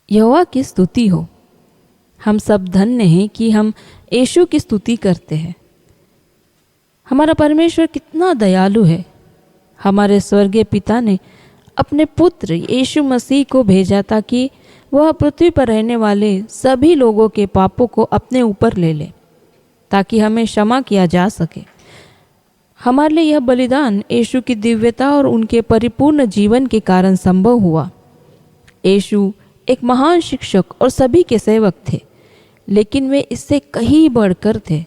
यहोवा की स्तुति हो। हम सब धन्य हैं कि हम यीशु की स्तुति करते हैं। हमारा परमेश्वर कितना दयालु है। हमारे स्वर्गीय पिता ने अपने पुत्र यीशु मसीह को भेजा ताकि वह पृथ्वी पर रहने वाले सभी लोगों के पापों को अपने ऊपर ले ले, ताकि हमें क्षमा किया जा सके। हमारे लिए यह बलिदान यीशु की दिव्यता और उनके परिपूर्ण जीवन के कारण संभव हुआ। यीशु एक महान शिक्षक और सभी के सेवक थे, लेकिन वे इससे कहीं बढ़कर थे।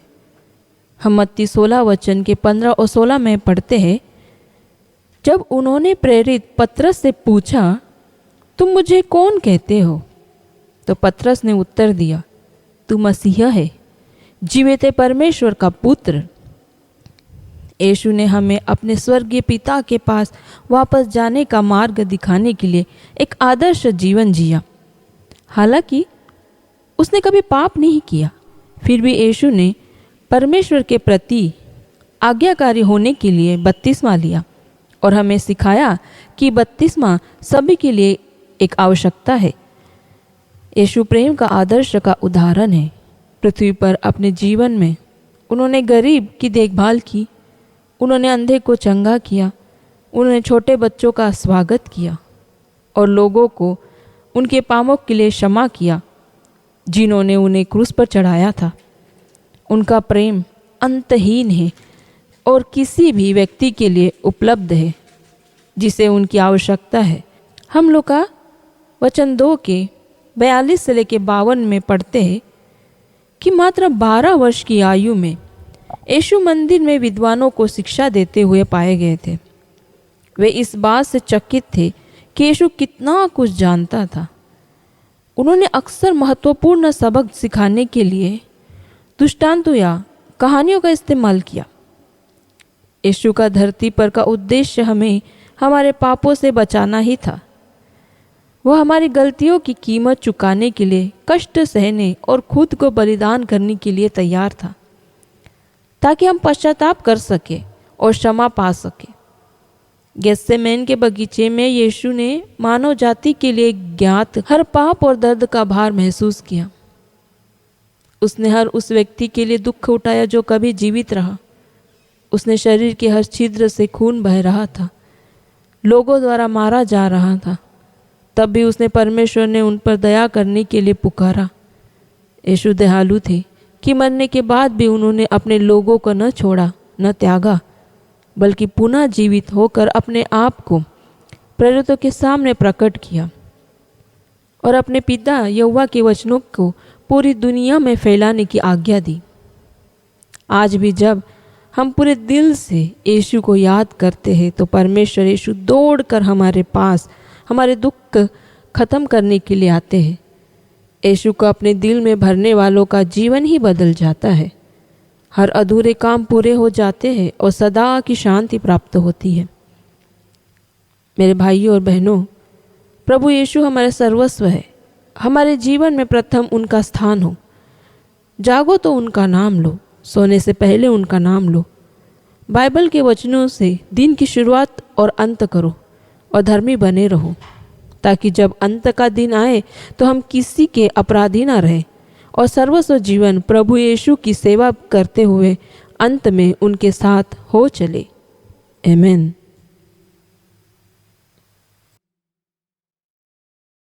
हम मत्ती 16 वचन के 15 और 16 में पढ़ते हैं, जब उन्होंने प्रेरित पतरस से पूछा, तुम मुझे कौन कहते हो? तो पतरस ने उत्तर दिया, तू मसीहा है, जीवित परमेश्वर का पुत्र। यीशु ने हमें अपने स्वर्गीय पिता के पास वापस जाने का मार्ग दिखाने के लिए एक आदर्श जीवन जिया। हालांकि उसने कभी पाप नहीं किया, फिर भी यीशु ने परमेश्वर के प्रति आज्ञाकारी होने के लिए बपतिस्मा लिया और हमें सिखाया कि बपतिस्मा सभी के लिए एक आवश्यकता है। यीशु प्रेम का आदर्श का उदाहरण है। पृथ्वी पर अपने जीवन में उन्होंने गरीब की देखभाल की, उन्होंने अंधे को चंगा किया, उन्होंने छोटे बच्चों का स्वागत किया और लोगों को उनके पापों के लिए क्षमा किया जिन्होंने उन्हें क्रूस पर चढ़ाया था। उनका प्रेम अंतहीन है और किसी भी व्यक्ति के लिए उपलब्ध है जिसे उनकी आवश्यकता है। हम लूका वचन 2 के 42 से लेकर 52 में पढ़ते हैं कि मात्र 12 वर्ष की आयु में यीशु मंदिर में विद्वानों को शिक्षा देते हुए पाए गए थे। वे इस बात से चकित थे कि यीशु कितना कुछ जानता था। उन्होंने अक्सर महत्वपूर्ण सबक सिखाने के लिए दृष्टांतों या कहानियों का इस्तेमाल किया। यीशु का धरती पर का उद्देश्य हमें हमारे पापों से बचाना ही था। वह हमारी गलतियों की कीमत चुकाने के लिए कष्ट सहने और खुद को बलिदान करने के लिए तैयार था, ताकि हम पश्चाताप कर सके और क्षमा पा सके। गेत्सेमैन के बगीचे में यीशु ने मानव जाति के लिए ज्ञात हर पाप और दर्द का भार महसूस किया। उसने हर उस व्यक्ति के लिए दुख उठाया जो कभी जीवित रहा। उसने शरीर के हर छिद्र से खून बह रहा था, लोगों द्वारा मारा जा रहा था। तब भी उसने परमेश्वर ने उन पर दया करने के लिए पुकारा। यीशु दयालु थे कि मरने के बाद भी उन्होंने अपने लोगों को न छोड़ा, न त्यागा, बल्कि पुनः जीवित होकर अपने आप को प्रेरितों के सामने प्रकट किया और अपने पिता यहोवा के वचनों को पूरी दुनिया में फैलाने की आज्ञा दी। आज भी जब हम पूरे दिल से यीशु को याद करते हैं तो परमेश्वर यीशु दौड़कर हमारे पास हमारे दुख खत्म करने के लिए आते हैं। यीशु को अपने दिल में भरने वालों का जीवन ही बदल जाता है। हर अधूरे काम पूरे हो जाते हैं और सदा की शांति प्राप्त होती है। मेरे भाइयों और बहनों, प्रभु यीशु हमारे सर्वस्व है। हमारे जीवन में प्रथम उनका स्थान हो। जागो तो उनका नाम लो, सोने से पहले उनका नाम लो। बाइबल के वचनों से दिन की शुरुआत और अंत करो और धर्मी बने रहो, ताकि जब अंत का दिन आए तो हम किसी के अपराधी न रहें और सर्वस्व जीवन प्रभु यीशु की सेवा करते हुए अंत में उनके साथ हो चले। आमीन।